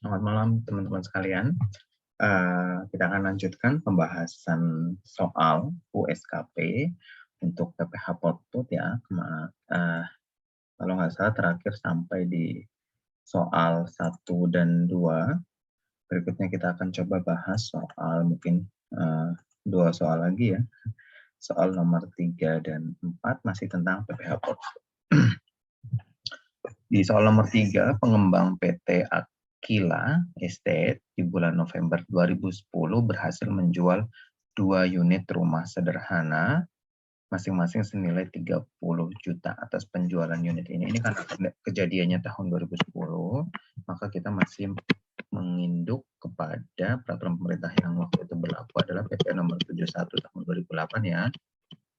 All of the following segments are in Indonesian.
Selamat malam teman-teman sekalian. Kita akan lanjutkan pembahasan soal USKP untuk PPH Portut ya. Kalau nggak salah terakhir sampai di soal 1 dan 2. Berikutnya kita akan coba bahas soal mungkin 2 soal lagi ya. Soal nomor 3 dan 4 masih tentang PPH Portut. Di soal nomor 3, pengembang PT Aquila Estate di bulan November 2010 berhasil menjual 2 unit rumah sederhana masing-masing senilai 30 juta atas penjualan unit ini. Ini kan kejadiannya tahun 2010, maka kita masih menginduk kepada peraturan pemerintah yang waktu itu berlaku adalah PP nomor 71 tahun 2008 ya,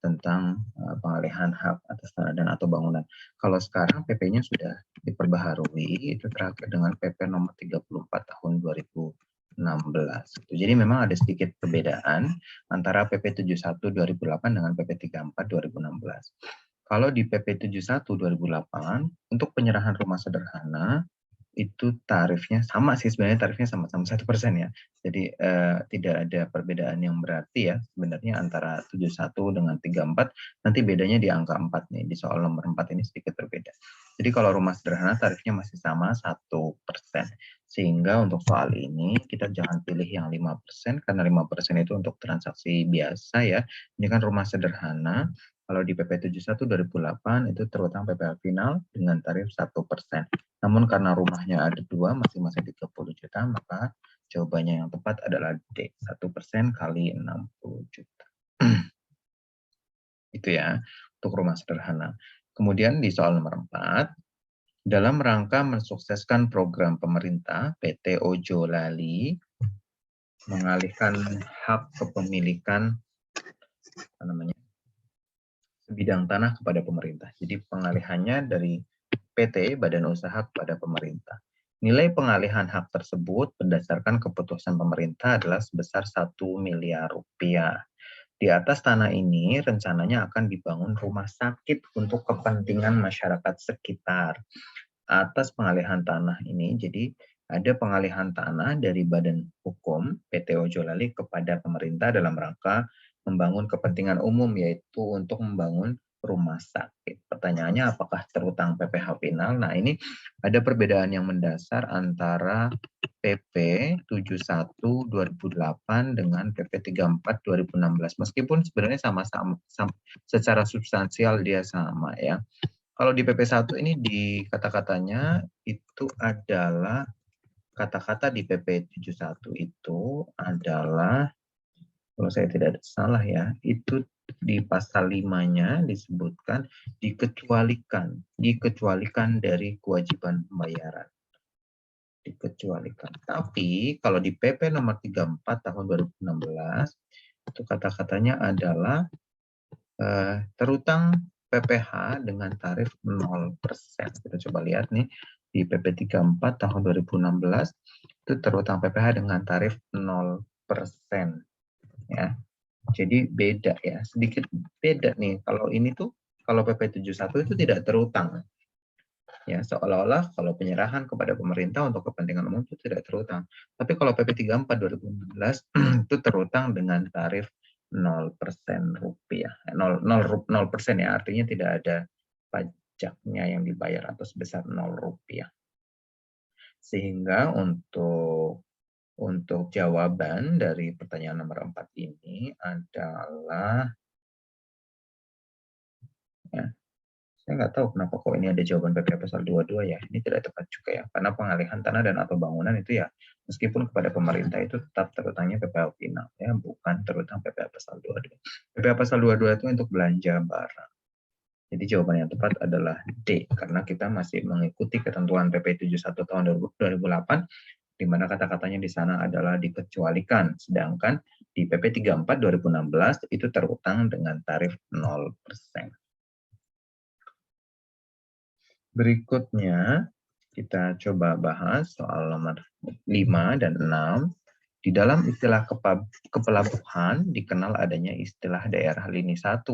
tentang pengalihan hak atas tanah dan atau bangunan. Kalau sekarang PP-nya sudah diperbaharui, itu terakhir dengan PP nomor 34 tahun 2016. Jadi memang ada sedikit perbedaan antara PP 71 2008 dengan PP 34 2016. Kalau di PP 71 2008 untuk penyerahan rumah sederhana itu tarifnya sama sih, sebenarnya tarifnya sama-sama 1% ya. Jadi tidak ada perbedaan yang berarti ya sebenarnya antara 71 dengan 34, nanti bedanya di angka 4 nih, di soal nomor 4 ini sedikit berbeda. Jadi kalau rumah sederhana tarifnya masih sama 1%. Sehingga untuk soal ini kita jangan pilih yang 5%, karena 5% itu untuk transaksi biasa ya. Ini kan rumah sederhana. Kalau di PP 71 2008 itu terutang PPh final dengan tarif 1%. Namun karena rumahnya ada 2, masing-masing 30 juta, maka jawabannya yang tepat adalah D, 1% kali 60 juta. Itu ya, untuk rumah sederhana. Kemudian di soal nomor 4, dalam rangka mensukseskan program pemerintah, PT Ojo Lali mengalihkan hak kepemilikan sebidang tanah kepada pemerintah. Jadi pengalihannya dari PT Badan Usaha kepada pemerintah. Nilai pengalihan hak tersebut berdasarkan keputusan pemerintah adalah sebesar 1 miliar rupiah. Di atas tanah ini rencananya akan dibangun rumah sakit untuk kepentingan masyarakat sekitar. Atas pengalihan tanah ini, jadi ada pengalihan tanah dari Badan Hukum PT Ojo Lali kepada pemerintah dalam rangka membangun kepentingan umum, yaitu untuk membangun rumah sakit. Pertanyaannya apakah terutang PPh final? Nah, ini ada perbedaan yang mendasar antara PP 71 2008 dengan PP 34 2016. Meskipun sebenarnya sama-sama secara substansial dia sama ya. Kalau di PP1 ini di kata-katanya itu adalah kata-kata di PP 71 itu adalah, kalau saya tidak salah ya, itu di pasal 5-nya disebutkan dikecualikan dari kewajiban pembayaran. Dikecualikan. Tapi kalau di PP nomor 34 tahun 2016 itu kata-katanya adalah terutang PPh dengan tarif 0%. Kita coba lihat nih di PP 34 tahun 2016 itu terutang PPh dengan tarif 0% ya. Jadi beda ya, sedikit beda nih. Kalau ini tuh kalau PP 71 itu tidak terutang. Ya, seolah-olah kalau penyerahan kepada pemerintah untuk kepentingan umum itu tidak terutang. Tapi kalau PP 34 2016 itu terutang dengan tarif 0% rupiah. 0% ya, artinya tidak ada pajaknya yang dibayar atau sebesar 0 rupiah. Sehingga untuk jawaban dari pertanyaan nomor 4 ini adalah ya, saya nggak tahu kenapa kok ini ada jawaban PPh pasal 22 ya. Ini tidak tepat juga ya. Karena pengalihan tanah dan atau bangunan itu ya, meskipun kepada pemerintah itu tetap terutangnya PPh final ya, bukan terutang PPh pasal 22. PPh pasal 22 itu untuk belanja barang. Jadi jawaban yang tepat adalah D, karena kita masih mengikuti ketentuan PP 71 tahun 2008, di mana kata-katanya di sana adalah dikecualikan. Sedangkan di PP 34 2016 itu terutang dengan tarif 0%. Berikutnya, kita coba bahas soal nomor 5 dan 6. Di dalam istilah kepelabuhan dikenal adanya istilah daerah lini 1,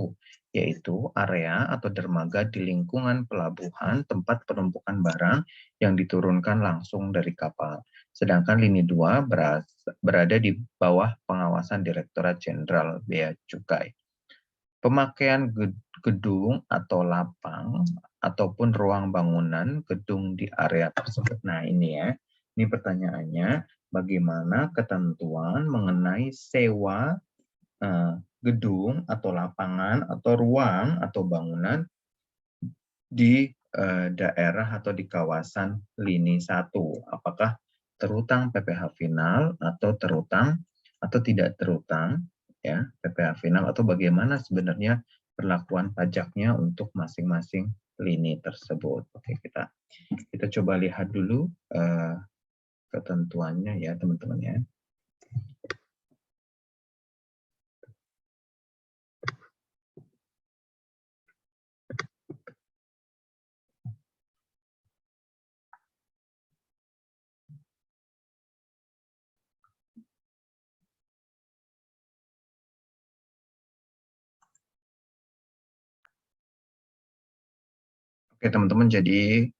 yaitu area atau dermaga di lingkungan pelabuhan tempat penumpukan barang yang diturunkan langsung dari kapal. Sedangkan lini 2 berada di bawah pengawasan Direktorat Jenderal Bea Cukai. Pemakaian gedung atau lapang ataupun ruang bangunan gedung di area tersebut. Nah, ini ya. Ini pertanyaannya, bagaimana ketentuan mengenai sewa gedung atau lapangan atau ruang atau bangunan di daerah atau di kawasan lini 1. Apakah terutang PPh final atau terutang atau tidak terutang ya PPh final, atau bagaimana sebenarnya perlakuan pajaknya untuk masing-masing lini tersebut. Oke, kita coba lihat dulu ketentuannya ya teman-teman ya. Oke teman-teman, jadi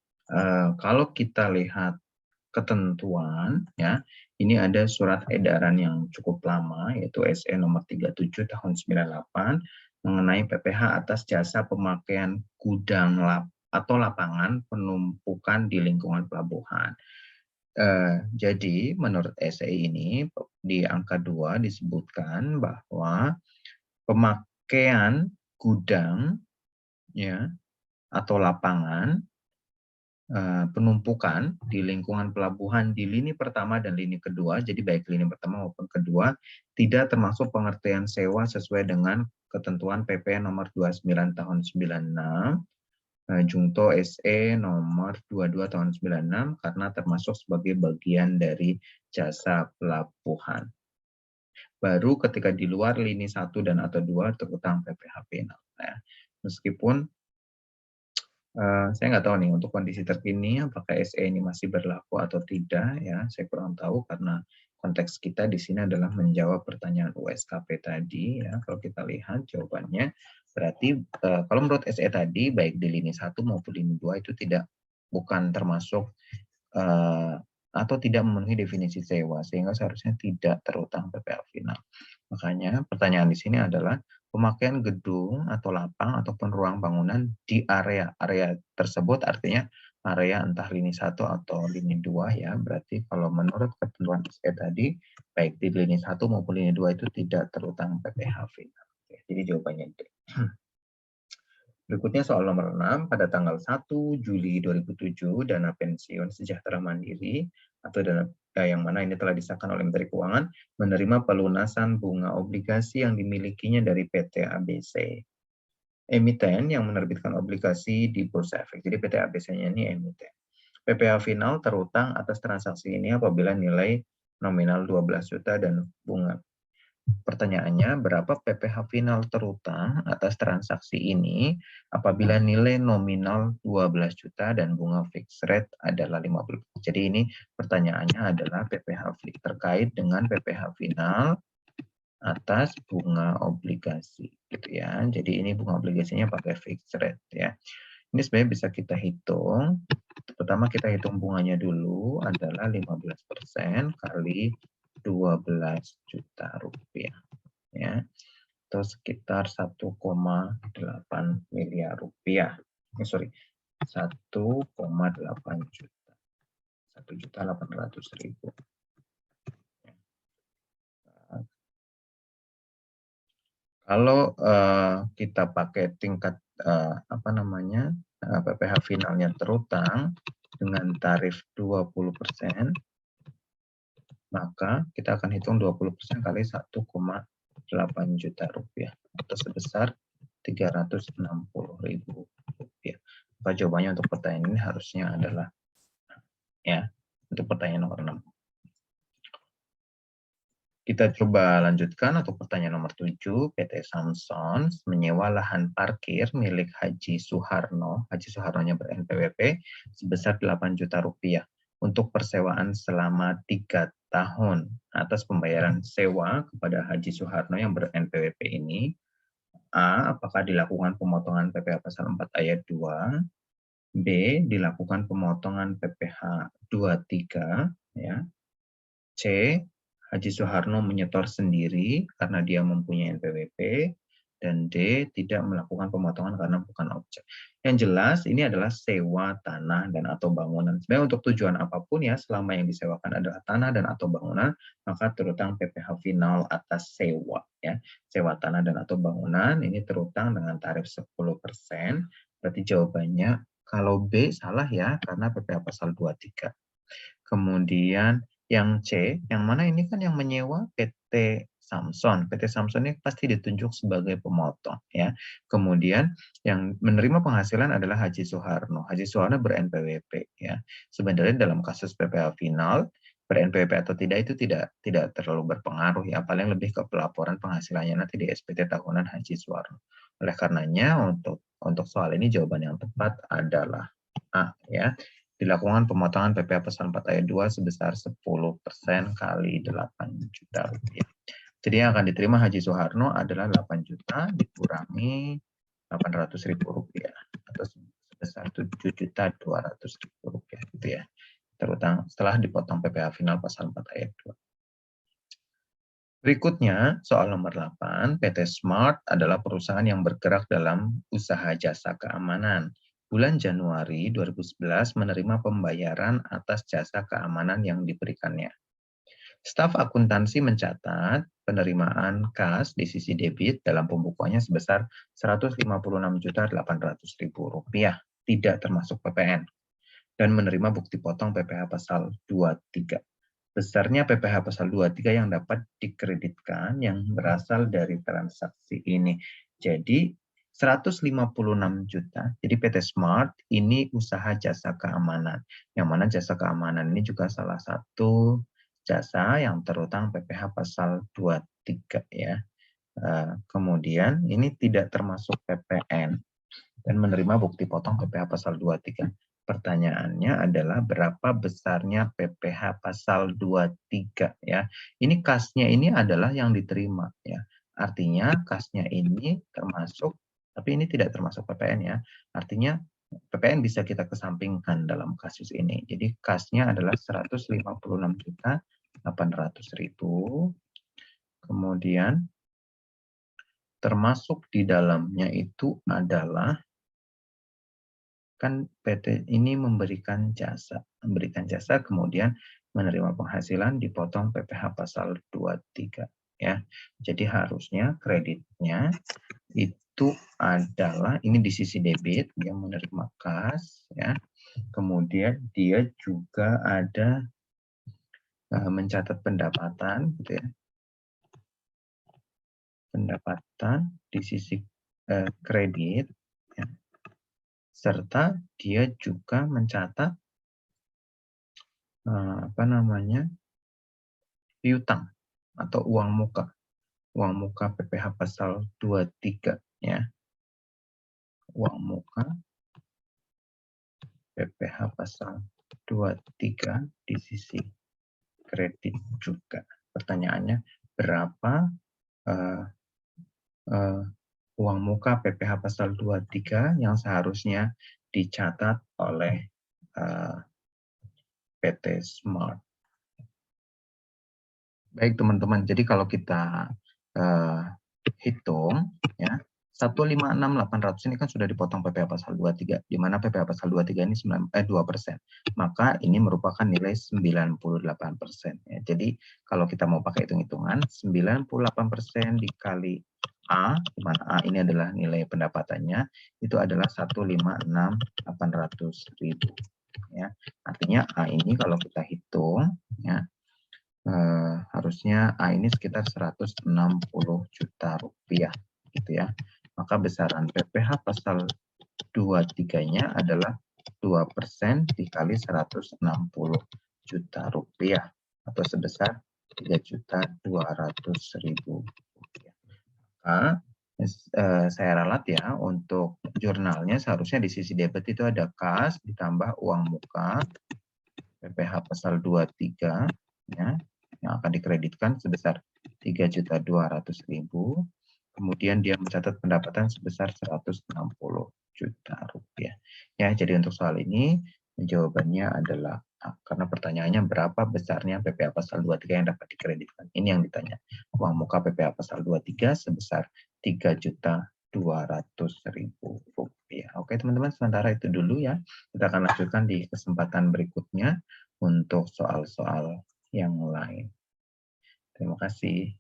kalau kita lihat ketentuan ya, ini ada surat edaran yang cukup lama yaitu SE nomor 37 tahun 98 mengenai PPh atas jasa pemakaian gudang atau lapangan penumpukan di lingkungan pelabuhan. Jadi menurut SE ini di angka 2 disebutkan bahwa pemakaian gudang ya atau lapangan penumpukan di lingkungan pelabuhan di lini pertama dan lini kedua, jadi baik lini pertama maupun kedua, tidak termasuk pengertian sewa sesuai dengan ketentuan PP nomor 29 tahun 96, Jungto SE nomor 22 tahun 96, karena termasuk sebagai bagian dari jasa pelabuhan. Baru ketika di luar lini 1 dan atau 2 terutang PPh final. Nah, meskipun saya nggak tahu nih untuk kondisi terkini apakah SE ini masih berlaku atau tidak ya, saya kurang tahu karena konteks kita di sini adalah menjawab pertanyaan USKP tadi ya. Kalau kita lihat jawabannya berarti kalau menurut SE tadi baik di lini 1 maupun lini 2 itu bukan termasuk atau tidak memenuhi definisi sewa, sehingga seharusnya tidak terutang PPh final. Makanya pertanyaan di sini adalah pemakaian gedung atau lapang ataupun ruang bangunan di area tersebut, artinya area entah lini 1 atau lini 2 ya. Berarti kalau menurut ketentuan SE tadi baik di lini 1 maupun lini 2 itu tidak terutang PPh final. Jadi jawabannya D. Berikutnya soal nomor 6, pada tanggal 1 Juli 2007, dana pensiun sejahtera mandiri atau dana yang mana ini telah disahkan oleh Menteri Keuangan menerima pelunasan bunga obligasi yang dimilikinya dari PT ABC. Emiten yang menerbitkan obligasi di Bursa Efek. Jadi PT ABC-nya ini emiten. PPh final terutang atas transaksi ini apabila nilai nominal 12 juta dan bunga. Pertanyaannya, berapa PPh final terutang atas transaksi ini apabila nilai nominal 12 juta dan bunga fixed rate adalah 50. Jadi ini pertanyaannya adalah PPh terkait dengan PPh final atas bunga obligasi gitu ya. Jadi ini bunga obligasinya pakai fixed rate ya. Ini sebenarnya bisa kita hitung. Pertama kita hitung bunganya dulu adalah 15% kali 12 juta rupiah ya, atau sekitar 1,8 miliar rupiah. 1,8 juta. 1.800.000. Kalau kita pakai tingkat PPh finalnya terutang dengan tarif 20%, maka kita akan hitung 20% kali 1,8 juta rupiah atau sebesar 360.000 rupiah. Maka jawabannya untuk pertanyaan ini harusnya adalah ya, untuk pertanyaan nomor 6. Kita coba lanjutkan untuk pertanyaan nomor 7. PT Samson menyewa lahan parkir milik Haji Suharno. Haji Suharnonya ber-NPWP sebesar 8 juta rupiah untuk persewaan selama 3 tahun atas pembayaran sewa kepada Haji Suharno yang ber-NPWP ini. A. Apakah dilakukan pemotongan PPh pasal 4 ayat 2? B. Dilakukan pemotongan PPh 23 ya. C. Haji Soeharno menyetor sendiri karena dia mempunyai NPWP. Dan D. Tidak melakukan pemotongan karena bukan objek. Yang jelas ini adalah sewa tanah dan atau bangunan. Sebenarnya untuk tujuan apapun ya, selama yang disewakan adalah tanah dan atau bangunan, maka terutang PPh final atas sewa ya. Sewa tanah dan atau bangunan ini terutang dengan tarif 10%. Berarti jawabannya kalau B salah ya, karena PPh pasal 23. Kemudian yang C, yang mana ini kan yang menyewa PT Samson. PT Samson ini pasti ditunjuk sebagai pemotong ya. Kemudian yang menerima penghasilan adalah Haji Soeharno. Haji Soeharno ber-NPWP ya. Sebenarnya dalam kasus PPh final ber-NPWP atau tidak itu tidak terlalu berpengaruh ya. Paling lebih ke pelaporan penghasilannya nanti di SPT tahunan Haji Soeharno. Oleh karenanya untuk soal ini jawaban yang tepat adalah A ya. Dilakukan pemotongan PPh pasal 4 ayat 2 sebesar 10% kali 8 juta rupiah. Jadi yang akan diterima Haji Soeharno adalah 8 juta dikurangi 800.000 rupiah atau sebesar 7.200.000 rupiah gitu ya. Terutang setelah dipotong PPh final pasal 4 ayat 2. Berikutnya, soal nomor 8, PT Smart adalah perusahaan yang bergerak dalam usaha jasa keamanan. Bulan Januari 2011 menerima pembayaran atas jasa keamanan yang diberikannya. Staf akuntansi mencatat penerimaan kas di sisi debit dalam pembukuannya sebesar Rp156.800.000, tidak termasuk PPN, dan menerima bukti potong PPh pasal 23. Besarnya PPh pasal 23 yang dapat dikreditkan yang berasal dari transaksi ini. Jadi 156 juta. Jadi PT Smart ini usaha jasa keamanan. Yang mana jasa keamanan ini juga salah satu jasa yang terutang PPh pasal 23 ya. Kemudian ini tidak termasuk PPN dan menerima bukti potong PPh pasal 23. Pertanyaannya adalah berapa besarnya PPh pasal 23 ya. Ini kasnya ini adalah yang diterima ya. Artinya kasnya ini termasuk, tapi ini tidak termasuk PPN ya. Artinya PPN bisa kita kesampingkan dalam kasus ini. Jadi kasnya adalah 156.800.000. Kemudian termasuk di dalamnya itu adalah kan PT ini memberikan jasa kemudian menerima penghasilan dipotong PPh pasal 23 ya. Jadi harusnya kreditnya itu adalah ini di sisi debit yang menerima kas ya. Kemudian dia juga ada mencatat pendapatan gitu ya. Pendapatan di sisi kredit ya. Serta dia juga mencatat piutang atau uang muka PPh pasal 23 ya. Uang muka PPh pasal 23 di sisi kredit juga. Pertanyaannya berapa uang muka PPh pasal 23 yang seharusnya dicatat oleh PT Smart. Baik teman-teman, jadi kalau kita hitung ya 156.800 ini kan sudah dipotong PPh pasal 23, di mana PPh pasal 23 ini 2%. Maka ini merupakan nilai 98%. Ya. Jadi kalau kita mau pakai hitung-hitungan, 98% dikali A, di mana A ini adalah nilai pendapatannya, itu adalah 156.800.000. Ya. Artinya A ini kalau kita hitung, ya, harusnya A ini sekitar 160 juta rupiah gitu ya. Maka besaran PPh pasal 23-nya adalah 2% dikali 160 juta rupiah atau sebesar 3.200.000 rupiah. Maka saya ralat ya untuk jurnalnya seharusnya di sisi debit itu ada kas ditambah uang muka PPh pasal 23 ya, yang akan dikreditkan sebesar 3.200.000. Kemudian dia mencatat pendapatan sebesar 160 juta rupiah. Ya, jadi untuk soal ini jawabannya adalah Karena pertanyaannya berapa besarnya PPA pasal 23 yang dapat dikreditkan. Ini yang ditanya. Uang muka PPA pasal 23 sebesar Rp3.200.000. Oke teman-teman, sementara itu dulu ya. Kita akan lanjutkan di kesempatan berikutnya untuk soal-soal yang lain. Terima kasih.